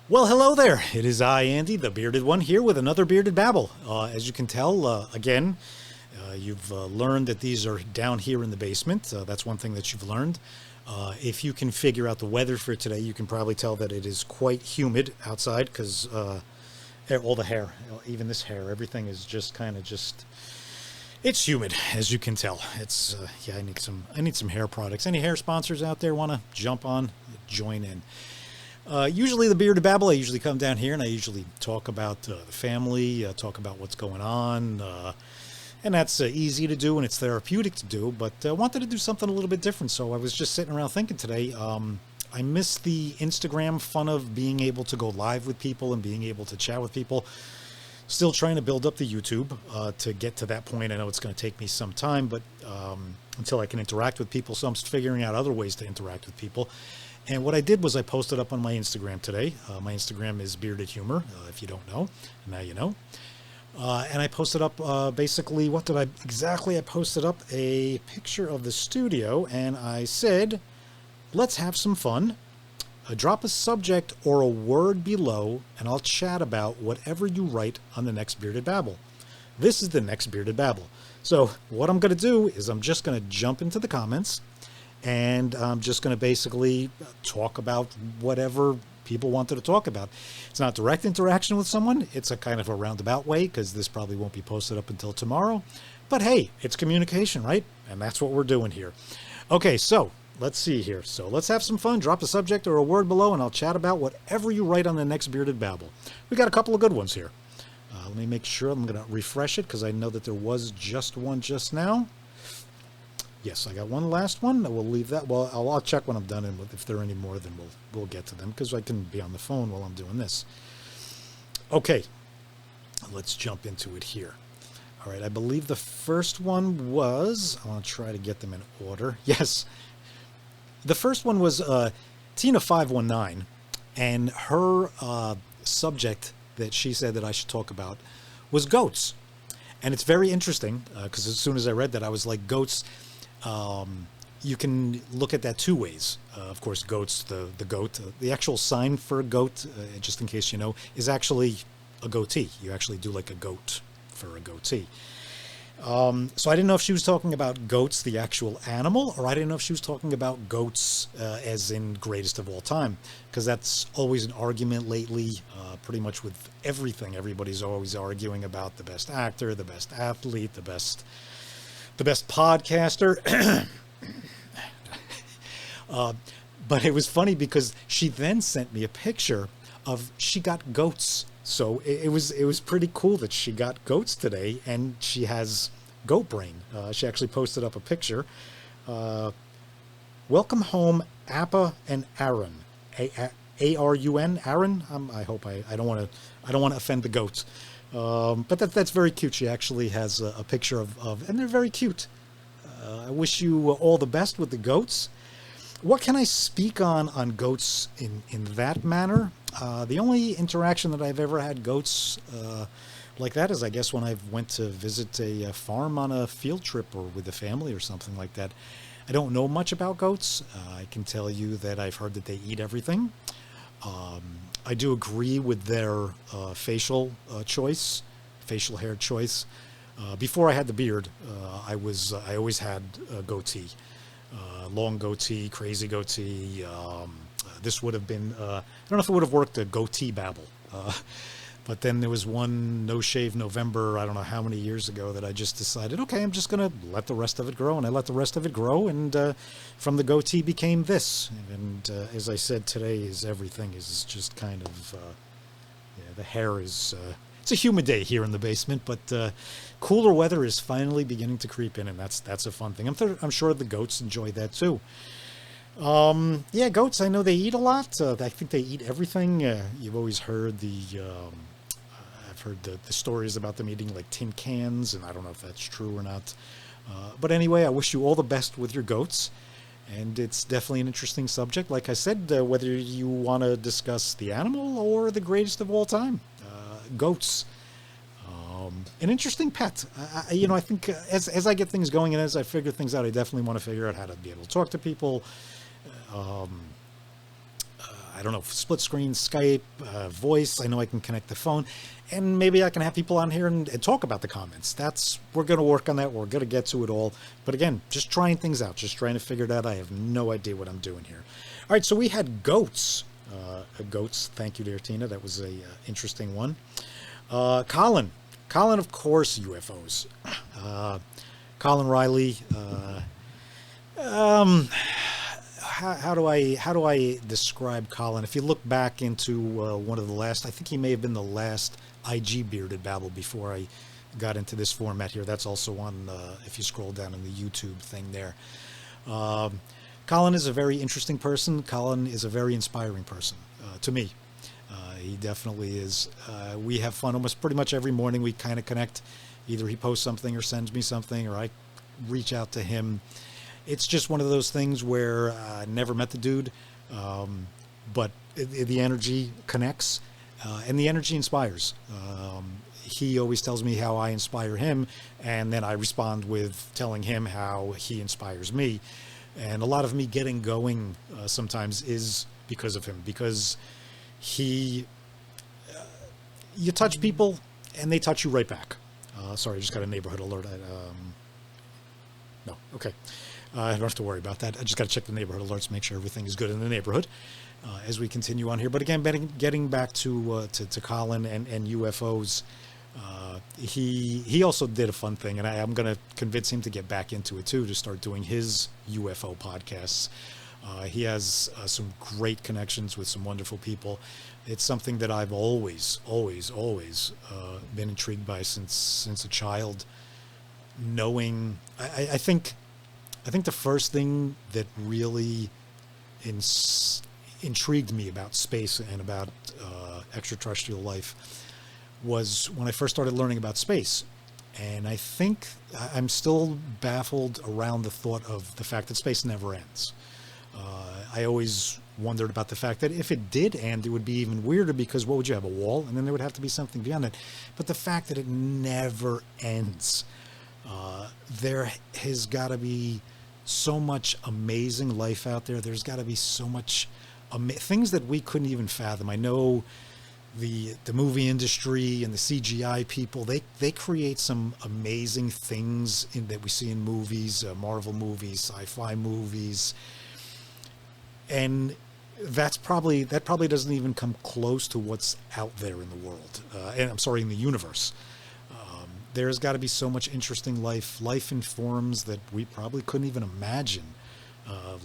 Well, hello there. It is I, Andy, the bearded one, here with another Bearded Babble. As you can tell, again, you've learned that these are down here in the basement. That's one thing that you've learned. If you can figure out the weather for today, you can probably tell that it is quite humid outside because all the hair, even this hair, everything is just kind of just... It's humid, as you can tell. It's yeah. I need some hair products. Any hair sponsors out there want to jump on, join in? Usually the Bearded Babble, I usually come down here and I usually talk about the family, talk about what's going on, and that's easy to do and it's therapeutic to do, but I wanted to do something a little bit different, so I was just sitting around thinking today. I miss the Instagram fun of being able to go live with people and being able to chat with people. Still trying to build up the YouTube to get to that point. I know it's going to take me some time, but until I can interact with people, so I'm figuring out other ways to interact with people. And what I did was I posted up on my Instagram today. My Instagram is Bearded Humor, if you don't know. Now you know. And I posted up basically, what did I exactly? I posted up a picture of the studio and I said, let's have some fun. Drop a subject or a word below and I'll chat about whatever you write on the next Bearded Babble. This is the next Bearded Babble. So what I'm going to do is I'm just going to jump into the comments and I'm just going to basically talk about whatever people wanted to talk about. It's not direct interaction with someone. It's a kind of a roundabout way because this probably won't be posted up until tomorrow. But hey, it's communication, right? And that's what we're doing here. Okay, so let's see here. So let's have some fun. Drop a subject or a word below and I'll chat about whatever you write on the next Bearded Babble. We got a couple of good ones here. Let me make sure. I'm going to refresh it because I know that there was just one just now. Yes, I got one last one. We'll leave that. Well, I'll check when I'm done, and if there are any more, then we'll get to them because I can be on the phone while I'm doing this. Okay, let's jump into it here. All right, I believe the first one was, I want to try to get them in order. Yes, the first one was Tina519, and her subject that she said that I should talk about was goats. And it's very interesting because as soon as I read that, I was like, goats... you can look at that two ways. Of course, goats, the goat, the actual sign for a goat, just in case you know, is actually a goatee. You actually do like a goat for a goatee. So I didn't know if she was talking about goats, the actual animal, or I didn't know if she was talking about goats as in greatest of all time, because that's always an argument lately, pretty much with everything. Everybody's always arguing about the best actor, the best athlete, the best podcaster. But it was funny because she then sent me a picture of she got goats. So it was pretty cool that she got goats today, and she has goat brain. She actually posted up a picture. Welcome home, Appa and Aaron. A-R-U-N, Aaron. I hope I don't want to offend the goats. But that's very cute. She actually has a picture of, and they're very cute. I wish you all the best with the goats. What can I speak on goats in that manner? The only interaction that I've ever had goats like that is, I guess, when I went to visit a farm on a field trip or with a family or something like that. I don't know much about goats. I can tell you that I've heard that they eat everything. I do agree with their facial hair choice. Before I had the beard, I always had a goatee, long goatee, crazy goatee. This would have been, I don't know if it would have worked, a goatee babble. But then there was one No Shave November, I don't know how many years ago, that I just decided, okay, I'm just going to let the rest of it grow. And I let the rest of it grow. And from the goatee became this. And as I said, today is everything is just kind of, yeah, the hair is, it's a humid day here in the basement, but cooler weather is finally beginning to creep in. And that's a fun thing. I'm sure the goats enjoy that too. Yeah, goats, I know they eat a lot. I think they eat everything. You've always heard I've heard the stories about them eating like tin cans, and I don't know if that's true or not. But anyway, I wish you all the best with your goats. And it's definitely an interesting subject. Like I said, whether you want to discuss the animal or the greatest of all time, goats. An interesting pet. I think as I get things going and as I figure things out, I definitely want to figure out how to be able to talk to people. I don't know, split screen, Skype, voice. I know I can connect the phone, and maybe I can have people on here and talk about the comments. We're going to work on that. We're going to get to it all. But again, just trying things out, just trying to figure it out. I have no idea what I'm doing here. All right, so we had goats. Goats, thank you, dear Tina. That was a interesting one. Colin, of course, UFOs. Colin Riley. How do I describe Colin? If you look back into one of the last, I think he may have been the last IG Bearded Babble before I got into this format here. That's also on, if you scroll down in the YouTube thing there. Colin is a very interesting person. Colin is a very inspiring person to me. He definitely is. We have fun almost pretty much every morning. We kind of connect. Either he posts something or sends me something, or I reach out to him. It's just one of those things where I never met the dude, but the energy connects, and the energy inspires. He always tells me how I inspire him, and then I respond with telling him how he inspires me. And a lot of me getting going sometimes is because of him, because you touch people and they touch you right back. Sorry, I just got a neighborhood alert. No, okay. I don't have to worry about that. I just got to check the neighborhood alerts, make sure everything is good in the neighborhood as we continue on here. But again, getting back to Colin and UFOs, he also did a fun thing, and I'm going to convince him to get back into it too, to start doing his UFO podcasts. He has some great connections with some wonderful people. It's something that I've always been intrigued by since a child. Knowing, I think the first thing that really intrigued me about space and about extraterrestrial life was when I first started learning about space. And I think I'm still baffled around the thought of the fact that space never ends. I always wondered about the fact that if it did end, it would be even weirder, because what would you have, a wall? And then there would have to be something beyond it. But the fact that it never ends, there has got to be so much amazing life out there. There's got to be so much things that we couldn't even fathom. I know the movie industry and the CGI people, they create some amazing things that we see in movies, Marvel movies, sci-fi movies, and that probably doesn't even come close to what's out there in the world. And I'm sorry, in the universe. There's got to be so much interesting life in forms that we probably couldn't even imagine.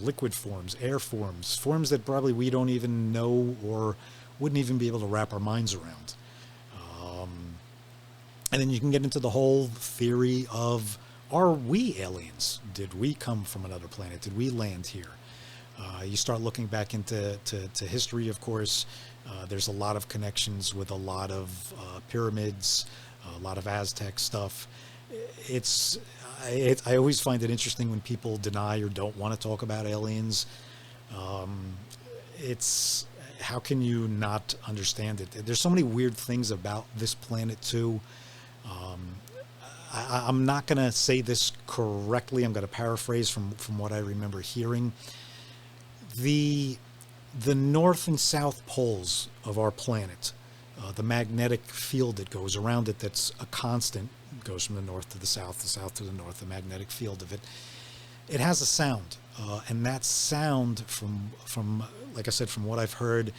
Liquid forms, air forms, forms that probably we don't even know or wouldn't even be able to wrap our minds around. And then you can get into the whole theory of, are we aliens? Did we come from another planet? Did we land here? You start looking back into history, of course. There's a lot of connections with a lot of pyramids, a lot of Aztec stuff. I always find it interesting when people deny or don't want to talk about aliens. How can you not understand it? There's so many weird things about this planet too. I'm not going to say this correctly. I'm going to paraphrase from what I remember hearing. The north and south poles of our planet, the magnetic field that goes around it, that's a constant, goes from the north to the south to the north, the magnetic field of it, it has a sound. And that sound, from like I said, from what I've heard,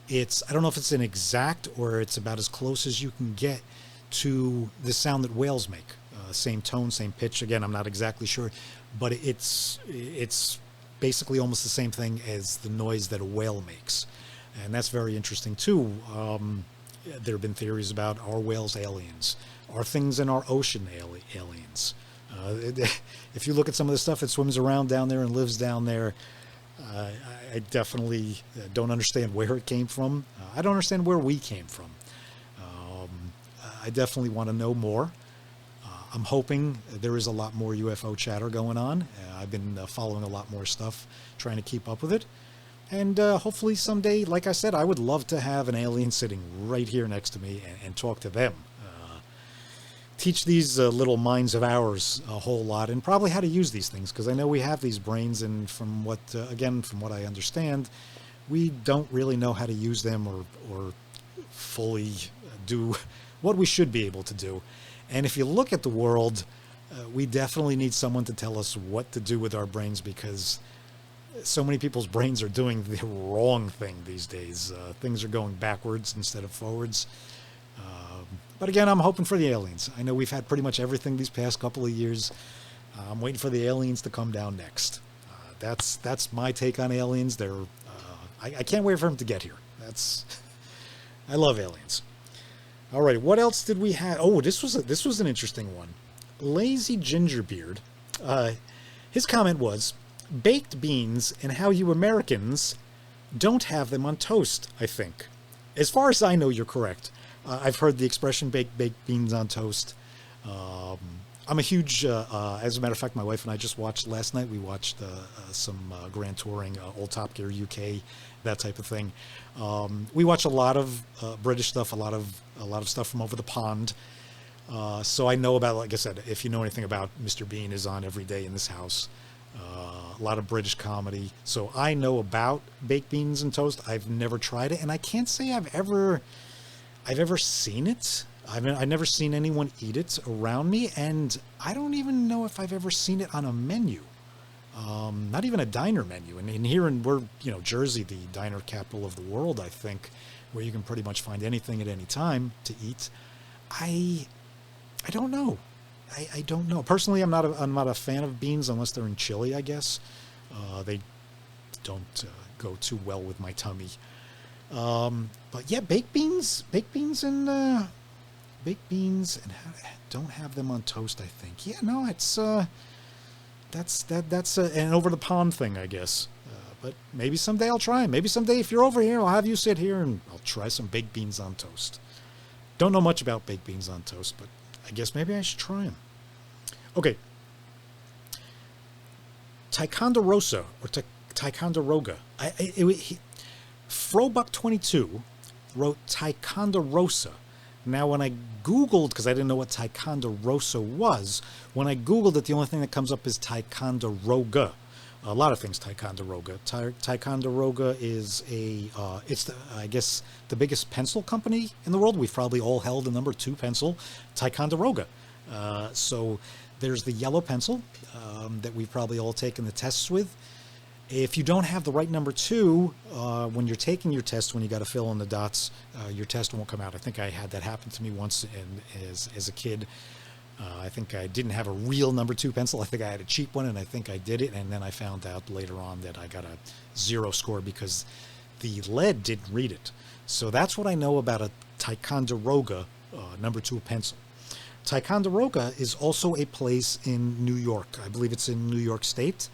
I don't know if it's an exact or it's about as close as you can get to the sound that whales make. Same tone, same pitch. Again, I'm not exactly sure, but it's basically almost the same thing as the noise that a whale makes. And that's very interesting too. There have been theories about, are whales aliens? Are things in our ocean aliens? If you look at some of the stuff that swims around down there and lives down there, I definitely don't understand where it came from. I don't understand where we came from. I definitely want to know more. I'm hoping there is a lot more UFO chatter going on. I've been following a lot more stuff, trying to keep up with it. And hopefully someday, like I said, I would love to have an alien sitting right here next to me and talk to them. Teach these little minds of ours a whole lot, and probably how to use these things, because I know we have these brains, and from what I understand, we don't really know how to use them or fully do what we should be able to do. And if you look at the world, we definitely need someone to tell us what to do with our brains, because so many people's brains are doing the wrong thing these days. Things are going backwards instead of forwards. But again, I'm hoping for the aliens. I know we've had pretty much everything these past couple of years. I'm waiting for the aliens to come down next. That's my take on aliens. I can't wait for them to get here. I love aliens. All right, what else did we have? Oh, this was an interesting one. Lazy Gingerbeard. His comment was, baked beans and how you Americans don't have them on toast, I think. As far as I know, you're correct. I've heard the expression baked beans on toast. I'm a huge, as a matter of fact, my wife and I just watched last night. We watched some Grand Touring, Old Top Gear UK, that type of thing. We watch a lot of British stuff, a lot of stuff from over the pond. So I know about, like I said, if you know anything about Mr. Bean is on every day in this house. A lot of British comedy. So I know about baked beans and toast. I've never tried it, and I can't say I've ever seen it. I've never seen anyone eat it around me, and I don't even know if I've ever seen it on a menu. Not even a diner menu. And here we're Jersey, the diner capital of the world, I think, where you can pretty much find anything at any time to eat. I don't know. I don't know. Personally, I'm not a fan of beans unless they're in chili, I guess. They don't go too well with my tummy. But yeah, baked beans and don't have them on toast, I think. Yeah, no, it's that's an over the pond thing, I guess. But maybe someday I'll try 'em. Maybe someday if you're over here, I'll have you sit here and I'll try some baked beans on toast. Don't know much about baked beans on toast, but I guess maybe I should try them. Okay. Ticonderosa or Ticonderoga. Frobuck22 wrote Ticonderosa. Now, when I Googled, because I didn't know what Ticonderosa was, when I Googled it, the only thing that comes up is Ticonderoga. A lot of things Ticonderoga. Ticonderoga is I guess, the biggest pencil company in the world. We've probably all held the number 2 pencil, Ticonderoga. So there's the yellow pencil that we've probably all taken the tests with. If you don't have the right number 2, when you're taking your test, when you got to fill in the dots, your test won't come out. I think I had that happen to me once as a kid. I think I didn't have a real number 2 pencil. I think I had a cheap one, and I think I did it. And then I found out later on that I got a 0 score because the lead didn't read it. So that's what I know about a Ticonderoga number 2 pencil. Ticonderoga is also a place in New York. I believe it's in New York State.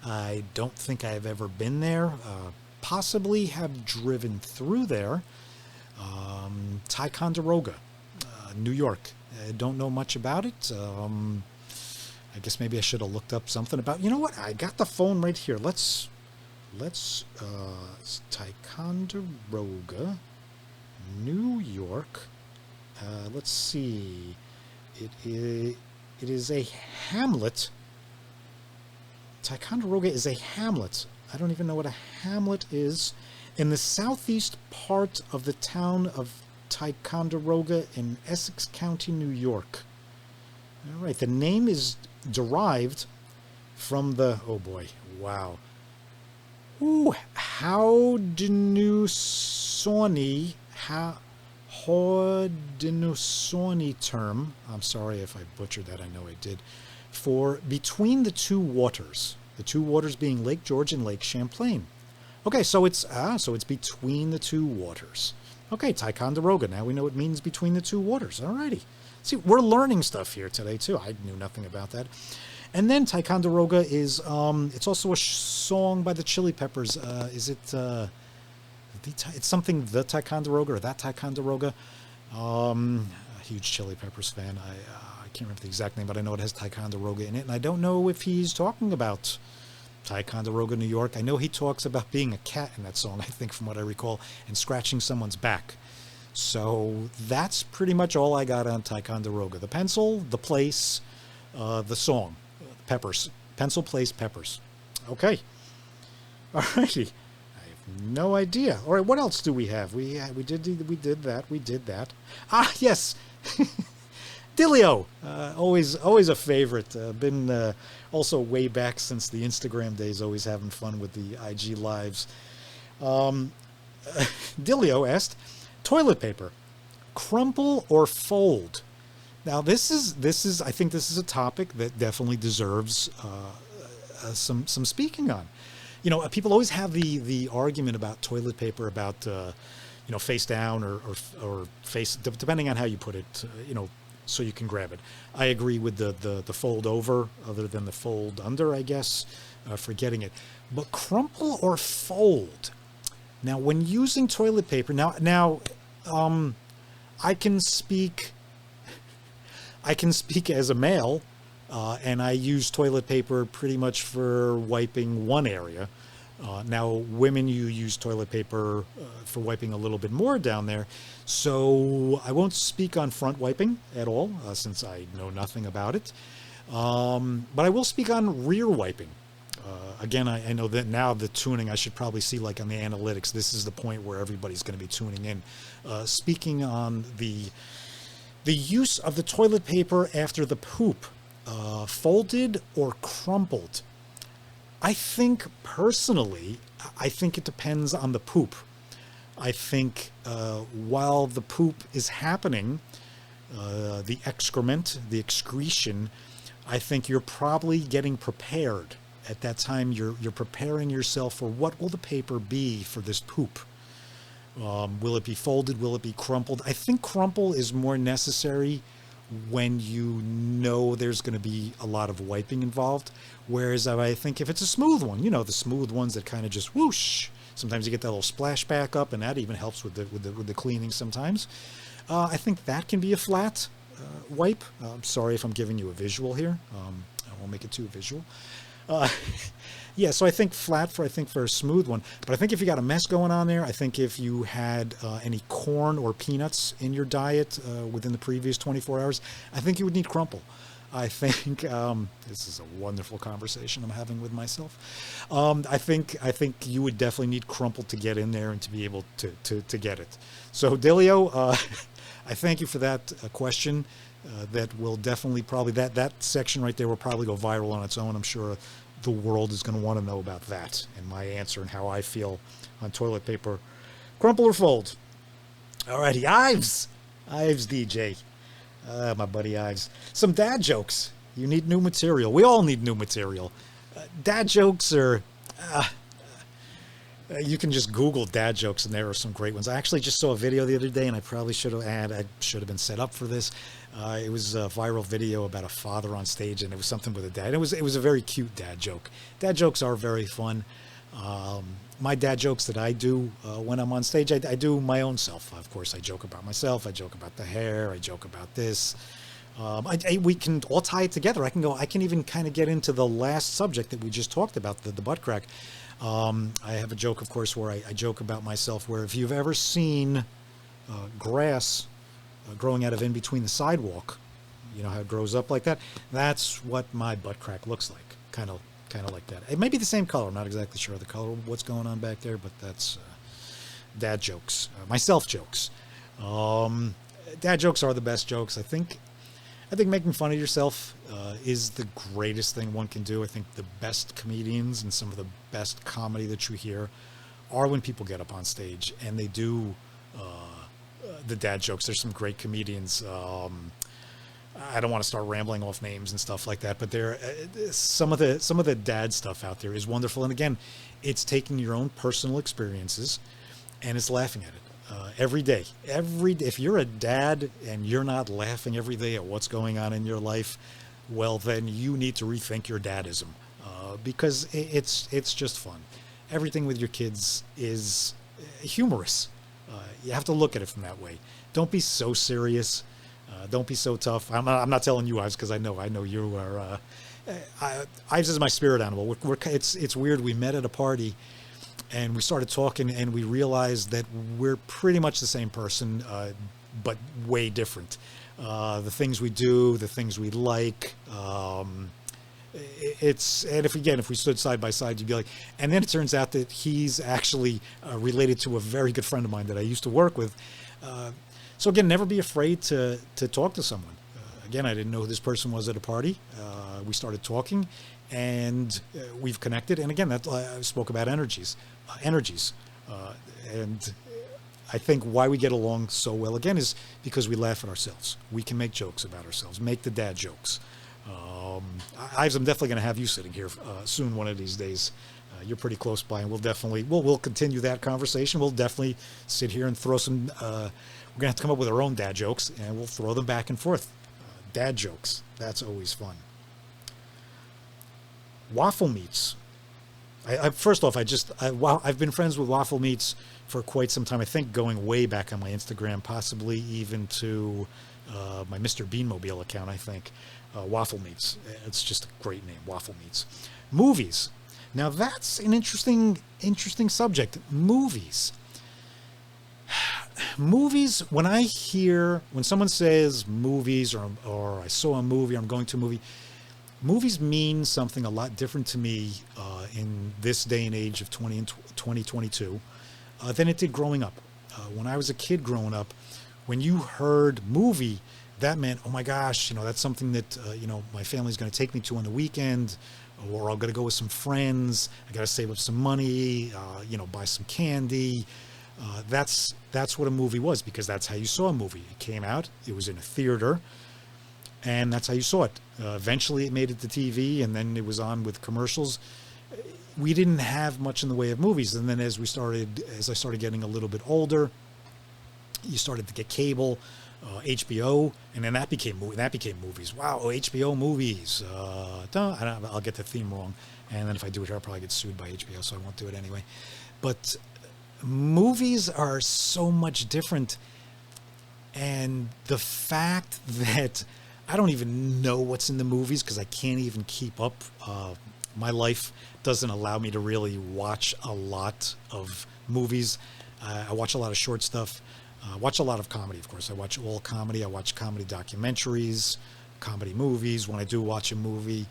I don't think I've ever been there. Possibly have driven through there. Ticonderoga, New York. I don't know much about it. I guess maybe I should have looked up something about. You know what? I got the phone right here. Let's Ticonderoga, New York. Let's see. It is a hamlet. Ticonderoga is a hamlet. I don't even know what a hamlet is. In the southeast part of the town of Ticonderoga in Essex County, New York. All right, the name is derived from the, oh boy, wow. Ooh, Haudenosaunee term. I'm sorry if I butchered that, I know I did. For between the two waters being Lake George and Lake Champlain. Okay, so it's between the two waters. Okay, Ticonderoga. Now we know it means between the two waters. Alrighty. See, we're learning stuff here today too. I knew nothing about that. And then Ticonderoga is it's also a song by the Chili Peppers. Is it it's something the Ticonderoga or that Ticonderoga? A huge Chili Peppers fan. I can't remember the exact name, but I know it has Ticonderoga in it, and I don't know if he's talking about Ticonderoga, New York. I know he talks about being a cat in that song, I think, from what I recall, and scratching someone's back. So that's pretty much all I got on Ticonderoga. The pencil, the place, the song, Peppers. Pencil, place, Peppers. Okay. Alrighty. No idea. All right, what else do we have? We did that. Ah, yes. Dilio, always a favorite. Been also way back since the Instagram days, always having fun with the IG lives. Um, Dilio asked, toilet paper, crumple or fold? Now this is I think this is a topic that definitely deserves some speaking on. People always have the argument about toilet paper about face down or face, depending on how you put it. So you can grab it. I agree with the fold over, other than the fold under, I guess, for getting it. But crumple or fold? Now, when using toilet paper, now, I can speak as a male, and I use toilet paper pretty much for wiping one area. Now, women, you use toilet paper for wiping a little bit more down there. So I won't speak on front wiping at all, since I know nothing about it. But I will speak on rear wiping. Again, I know that now the tuning, I should probably see like on the analytics, this is the point where everybody's going to be tuning in. Speaking on the use of the toilet paper after the poop, folded or crumpled. I think personally, I think it depends on the poop. I think while the poop is happening, the excrement, the excretion, I think you're probably getting prepared. At that time, you're preparing yourself for what will the paper be for this poop. Will it be folded? Will it be crumpled? I think crumple is more necessary when you know there's going to be a lot of wiping involved. Whereas I think if it's a smooth one, the smooth ones that kind of just whoosh, sometimes you get that little splash back up, and that even helps with the cleaning sometimes. I think that can be a flat wipe. I'm sorry if I'm giving you a visual here. I won't make it too visual. Yeah, so I think flat for a smooth one. But I think if you got a mess going on there, I think if you had any corn or peanuts in your diet within the previous 24 hours, I think you would need crumple. I think this is a wonderful conversation I'm having with myself. I think you would definitely need crumple to get in there and to be able to get it. So Dilio, I thank you for that question. That will definitely probably that section right there will probably go viral on its own. I'm sure the world is going to want to know about that and my answer and how I feel on toilet paper, crumple or fold. Alrighty, Ives DJ, my buddy Ives. Some dad jokes. You need new material. We all need new material. Dad jokes are. You can just Google dad jokes, and there are some great ones. I actually just saw a video the other day, and I probably should have been set up for this. It was a viral video about a father on stage, and it was something with a dad. It was a very cute dad joke. Dad jokes are very fun. My dad jokes that I do when I'm on stage, I do my own self. Of course, I joke about myself. I joke about the hair. I joke about this. We can all tie it together. I can even kind of get into the last subject that we just talked about, the butt crack. I have a joke, of course, where I joke about myself, where if you've ever seen grass growing out of in between the sidewalk, you know how it grows up like that? That's what my butt crack looks like, kind of like that. It may be the same color. I'm not exactly sure the color of what's going on back there, but that's dad jokes, myself jokes. Dad jokes are the best jokes. I think making fun of yourself is the greatest thing one can do. I think the best comedians and some of the best comedy that you hear are when people get up on stage and they do the dad jokes. There's some great comedians. I don't want to start rambling off names and stuff like that, but there some of the dad stuff out there is wonderful. And again, it's taking your own personal experiences and it's laughing at it. Every day, if you're a dad and you're not laughing every day at what's going on in your life, well, then you need to rethink your dadism, because it's just fun. Everything with your kids is humorous. You have to look at it from that way. Don't be so serious. Don't be so tough. I'm not telling you, Ives, because I know you are. Ives is my spirit animal. It's weird. We met at a party. And we started talking, and we realized that we're pretty much the same person, but way different. The things we do, the things we like, And if we stood side by side, you'd be like, and then it turns out that he's actually related to a very good friend of mine that I used to work with. So again, never be afraid to talk to someone. Again, I didn't know who this person was at a party. We started talking, and we've connected. And again, that I spoke about energies, and I think why we get along so well again is because we laugh at ourselves. We can make jokes about ourselves, make the dad jokes. I'm definitely going to have you sitting here soon, one of these days. You're pretty close by, and we'll continue that conversation. We'll definitely sit here and throw some. We're going to have to come up with our own dad jokes, and we'll throw them back and forth. Dad jokes. That's always fun. Waffle Meats. First off, I've been friends with Waffle Meats for quite some time. I think going way back on my Instagram, possibly even to my Mr. Beanmobile account, I think. Waffle Meats. It's just a great name, Waffle Meats. Movies. Now that's an interesting subject. Movies. Movies, when someone says movies or I saw a movie or I'm going to a movie, movies mean something a lot different to me in this day and age of 2022 than it did growing up. When I was a kid growing up, when you heard movie, that meant, oh my gosh, that's something that, my family's going to take me to on the weekend, or I'm going to go with some friends. I got to save up some money, buy some candy. That's what a movie was, because that's how you saw a movie. It came out, it was in a theater, and that's how you saw it. Eventually it made it to TV, and then it was on with commercials. We didn't have much in the way of movies. And then as I started getting a little bit older, you started to get cable, HBO, and then that became movies. Wow, HBO movies. I'll get the theme wrong, and then if I do it here, I'll probably get sued by HBO, so I won't do it anyway. But movies are so much different, and the fact that I don't even know what's in the movies because I can't even keep up. My life doesn't allow me to really watch a lot of movies. I watch a lot of short stuff. Watch a lot of comedy, of course. I watch all comedy. I watch comedy documentaries, comedy movies when I do watch a movie.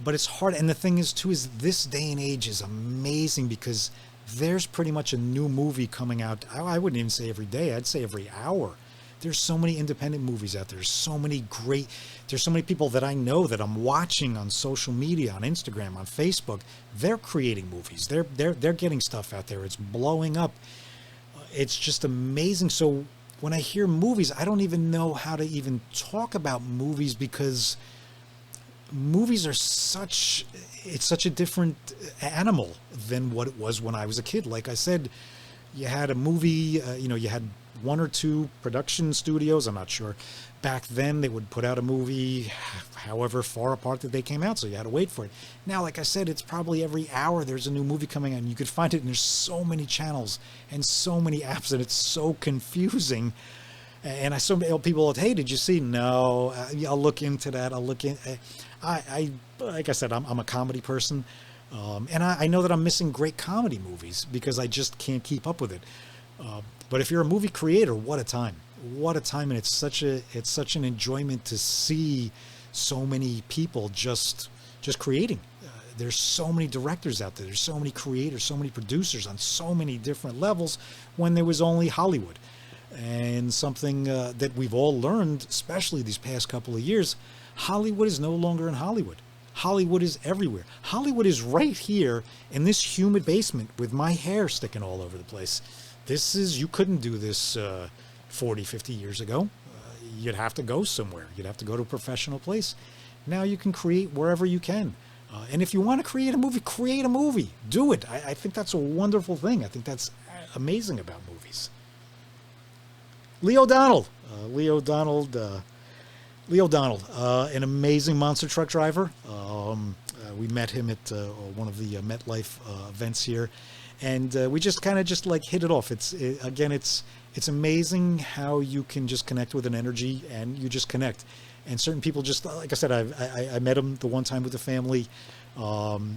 But it's hard. And the thing is, too, is this day and age is amazing because there's pretty much a new movie coming out. I wouldn't even say every day. I'd say every hour. There's so many independent movies out there. There's so many people that I know that I'm watching on social media, on Instagram, on Facebook. They're creating movies. They're getting stuff out there. It's blowing up. It's just amazing. So when I hear movies, I don't even know how to even talk about movies because movies are such a different animal than what it was when I was a kid. Like I said, you had a movie, you had one or two production studios. I'm not sure. Back then, they would put out a movie however far apart that they came out, so you had to wait for it. Now, like I said, it's probably every hour there's a new movie coming out, and you could find it, and there's so many channels and so many apps, and it's so confusing. And I saw people, hey, did you see? No, I'll look into that. Like I said, I'm a comedy person, and I know that I'm missing great comedy movies because I just can't keep up with it. But if you're a movie creator, what a time! What a time, and it's such an enjoyment to see so many people just creating. There's so many directors out there. There's so many creators, so many producers on so many different levels when there was only Hollywood. And something that we've all learned, especially these past couple of years, Hollywood is no longer in Hollywood. Hollywood is everywhere. Hollywood is right here in this humid basement with my hair sticking all over the place. You couldn't do this 40, 50 years ago. You'd have to go somewhere. You'd have to go to a professional place. Now you can create wherever you can. And if you want to create a movie. Do it. I think that's a wonderful thing. I think that's amazing about movies. Leo Donald, an amazing monster truck driver. We met him at one of the MetLife events here, and we just kind of hit it off. It's amazing how you can just connect with an energy, and you just connect. And certain people, just like I said, I met him the one time with the family.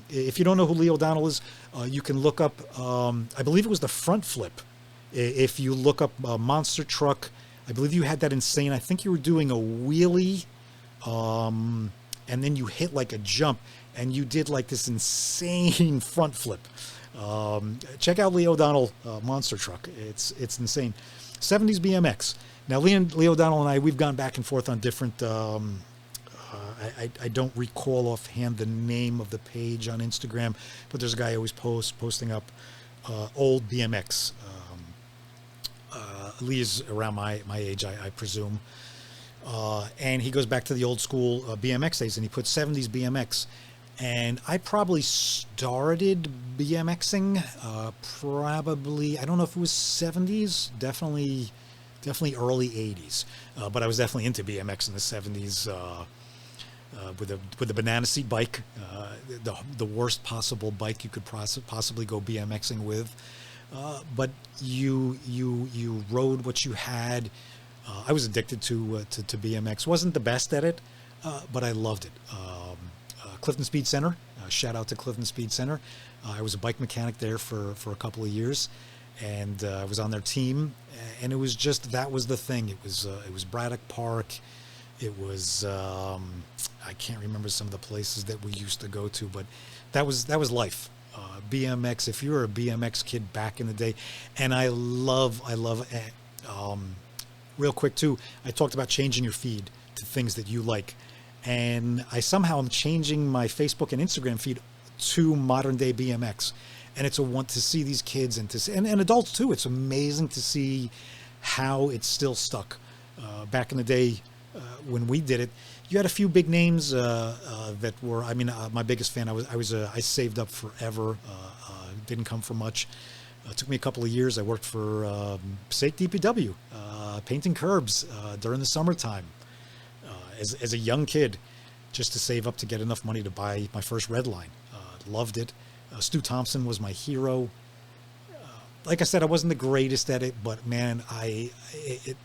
If you don't know who Leo Donald is, you can look up. I believe it was the front flip. If you look up a monster truck, I believe you had that insane. I think you were doing a wheelie. and then you hit like a jump, and you did like this insane front flip. Check out Lee O'Donnell Monster Truck. It's insane. 70s BMX. Now, Lee O'Donnell and I, we've gone back and forth on different. I don't recall offhand the name of the page on Instagram, but there's a guy always posting up old BMX. Lee is around my age, I presume. And he goes back to the old school BMX days, and he put 70s BMX. And I probably started BMXing probably, I don't know if it was 70s, definitely early 80s. But I was definitely into BMX in the 70s with a banana seat bike, the worst possible bike you could possibly go BMXing with. But you rode what you had. I was addicted to BMX. Wasn't the best at it, but I loved it. Clifton Speed Center. Shout out to Clifton Speed Center. I was a bike mechanic there for a couple of years, and I was on their team. And it was just, that was the thing. It was Braddock Park. It was I can't remember some of the places that we used to go to, but that was life. BMX. If you were a BMX kid back in the day, and I love. Real quick too, I talked about changing your feed to things that you like. And I somehow am changing my Facebook and Instagram feed to modern day BMX. And it's a want to see these kids and adults too. It's amazing to see how it's still stuck. Back in the day when we did it, you had a few big names that were, my biggest fan, I saved up forever. Didn't come for much. It took me a couple of years. I worked for Sake DPW, painting curbs during the summertime. As a young kid, just to save up to get enough money to buy my first red line. Loved it. Stu Thompson was my hero. Like I said, I wasn't the greatest at it, but man,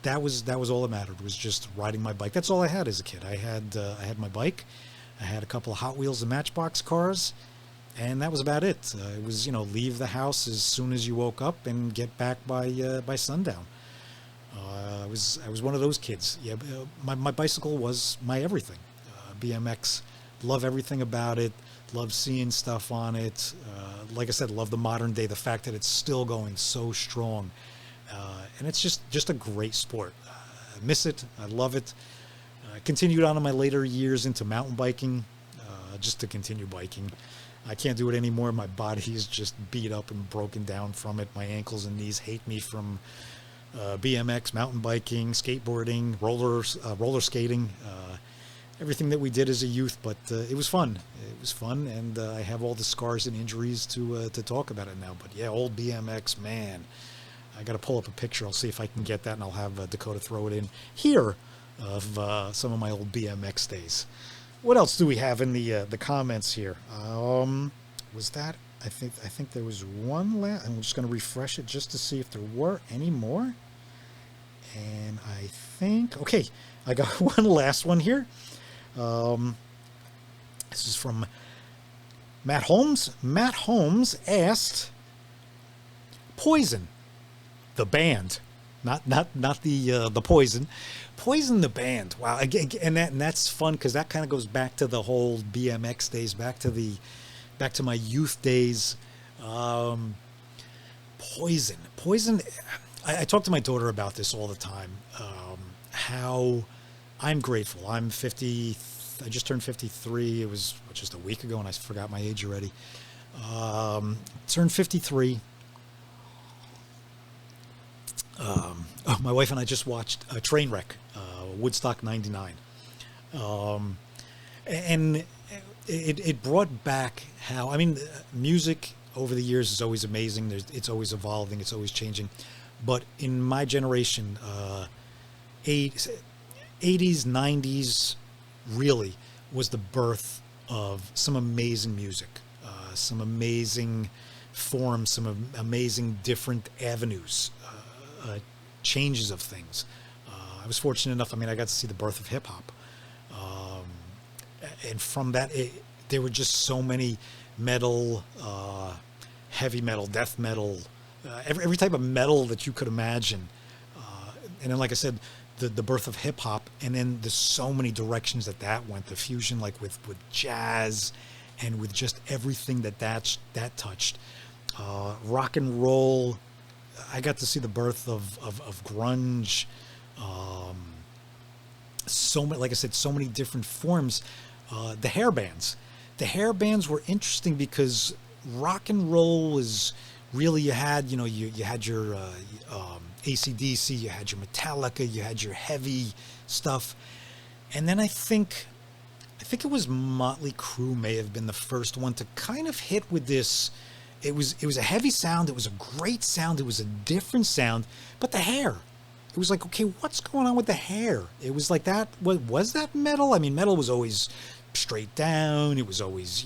that was all that mattered, was just riding my bike. That's all I had as a kid. I had my bike. I had a couple of Hot Wheels and Matchbox cars, and that was about it. It was, leave the house as soon as you woke up and get back by sundown. I was one of those kids. Yeah, my bicycle was my everything. BMX, love everything about it. Love seeing stuff on it. Like I said, love the modern day. The fact that it's still going so strong, and it's just a great sport. I miss it. I love it. I continued on in my later years into mountain biking, just to continue biking. I can't do it anymore. My body is just beat up and broken down from it. My ankles and knees hate me from BMX, mountain biking, skateboarding, roller skating, everything that we did as a youth. But it was fun. It was fun, and I have all the scars and injuries to talk about it now. But yeah, old BMX, man. I got to pull up a picture. I'll see if I can get that, and I'll have Dakota throw it in here of some of my old BMX days. What else do we have in the comments here? Was that? I think there was one last. I'm just going to refresh it just to see if there were any more. And I think, okay, I got one last one here. This is from Matt Holmes. Matt Holmes asked, Poison, the band, not the Poison. Poison the band. Wow, again, and that's fun because that kind of goes back to the whole BMX days, back to my youth days. Poison. I talk to my daughter about this all the time. How I'm grateful. I'm 50. I just turned 53. It was just a week ago, and I forgot my age already. Turned 53. My wife and I just watched a Trainwreck, Woodstock '99, and it brought back how, music over the years is always amazing. It's always evolving. It's always changing. But in my generation, 80s, 90s, really was the birth of some amazing music, some amazing forms, some amazing different avenues, changes of things. I was fortunate enough, I got to see the birth of hip-hop. And from that, there were just so many metal, heavy metal, death metal, every type of metal that you could imagine. and then, like I said, the birth of hip hop, and then there's so many directions that went. The fusion, like with jazz, and with just everything that touched. Rock and roll. I got to see the birth of grunge. So many, like I said, so many different forms. The hair bands. The hair bands were interesting because rock and roll is really, you had your AC/DC, you had your Metallica, you had your heavy stuff, and then I think it was Motley Crue may have been the first one to kind of hit with this. It was a heavy sound. It was a great sound. It was a different sound, but the hair. It was like, okay, what's going on with the hair? It was like that. Was that metal? I mean, metal was always straight down. It was always,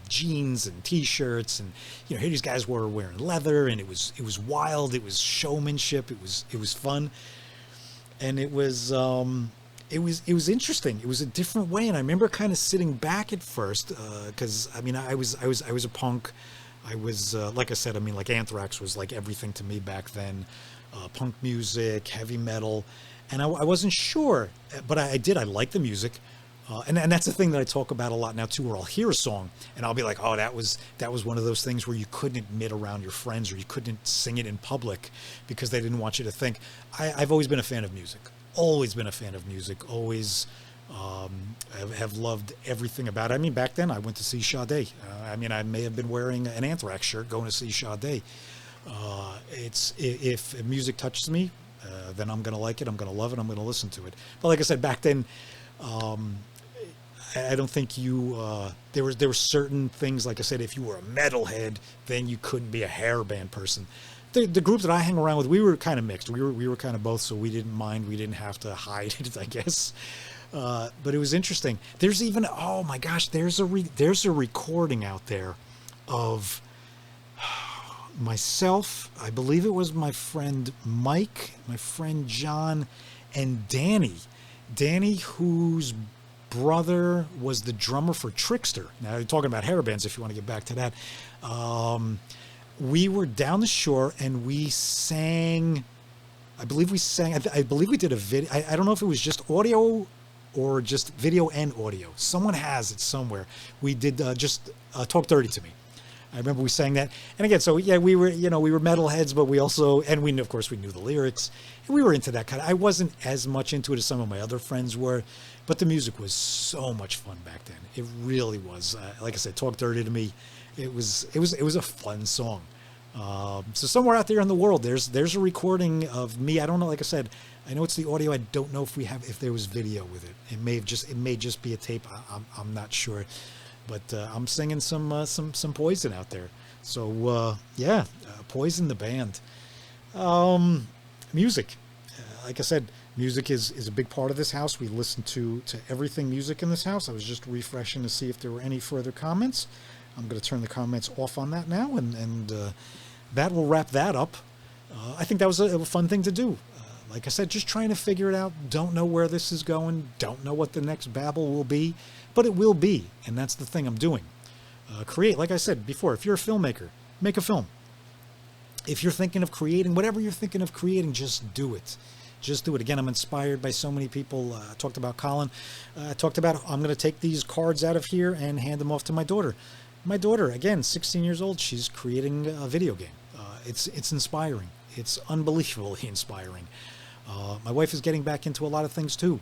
jeans and t-shirts, and here these guys were wearing leather, and it was wild. It was showmanship. It was fun, and it was interesting. It was a different way, and I remember kind of sitting back at first because I was a punk. I was like I said, like Anthrax was like everything to me back then. Punk music, heavy metal, and I wasn't sure, but I liked the music. And that's the thing that I talk about a lot now too, where I'll hear a song and I'll be like, oh, that was one of those things where you couldn't admit around your friends, or you couldn't sing it in public because they didn't want you to think. I've always been a fan of music. Always been a fan of music. Always have loved everything about it. I mean, back then I went to see Sade. I may have been wearing an Anthrax shirt going to see Sade. If music touches me, then I'm going to like it. I'm going to love it. I'm going to listen to it. But like I said, back then, I don't think there were certain things, like I said, if you were a metalhead, then you couldn't be a hair band person. The group that I hang around with, we were kind of mixed. We were kind of both, so we didn't mind. We didn't have to hide it, I guess. But it was interesting. There's even, oh my gosh, there's a recording out there of myself, I believe it was my friend Mike, my friend John, and Danny, whose brother was the drummer for Trickster. Now, you're talking about hair bands, if you want to get back to that. We were down the shore and we sang, I believe we did a video. I don't know if it was just audio or just video and audio. Someone has it somewhere. We did just Talk Dirty to Me. I remember we sang that. And again, so yeah, we were metalheads, but we also, and we, of course, we knew the lyrics, and we were into that kind of. I wasn't as much into it as some of my other friends were, but the music was so much fun back then. It really was. Like I said, Talk Dirty to Me. It was a fun song. So somewhere out there in the world, there's a recording of me. I don't know. Like I said, I know it's the audio. I don't know if there was video with it. It may just be a tape. I'm not sure. But I'm singing some Poison out there. So Poison the band. Music. Like I said, music is a big part of this house. We listen to everything music in this house. I was just refreshing to see if there were any further comments. I'm going to turn the comments off on that now, and that will wrap that up. I think that was a fun thing to do. Like I said, just trying to figure it out. Don't know where this is going. Don't know what the next Babble will be. But it will be, and that's the thing I'm doing. Create, like I said before, if you're a filmmaker, make a film. If you're thinking of creating, whatever you're thinking of creating, just do it. Just do it. Again, I'm inspired by so many people. I talked about Colin. I talked about I'm going to take these cards out of here and hand them off to my daughter. My daughter, again, 16 years old, she's creating a video game. It's inspiring. It's unbelievably inspiring. My wife is getting back into a lot of things too.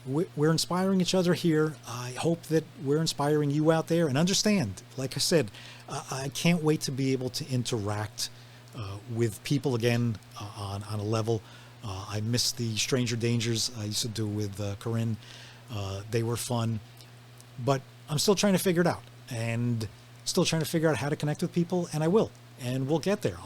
We're inspiring each other here. I hope that we're inspiring you out there. And understand, like I said, I can't wait to be able to interact with people again on a level. I miss the Stranger Dangers I used to do with Corinne. They were fun. But I'm still trying to figure it out. And still trying to figure out how to connect with people. And I will. And we'll get there. I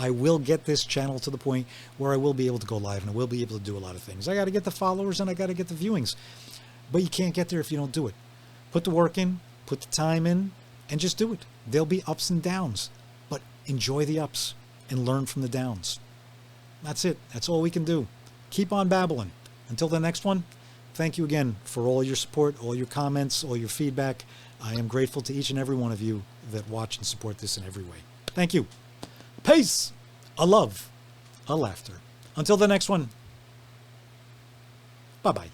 will get this channel to the point where I will be able to go live and I will be able to do a lot of things. I got to get the followers and I got to get the viewings, but you can't get there if you don't do it. Put the work in, put the time in, and just do it. There'll be ups and downs, but enjoy the ups and learn from the downs. That's it. That's all we can do. Keep on babbling. Until the next one, thank you again for all your support, all your comments, all your feedback. I am grateful to each and every one of you that watch and support this in every way. Thank you. Peace. A love. a laughter. Until the next one, bye-bye.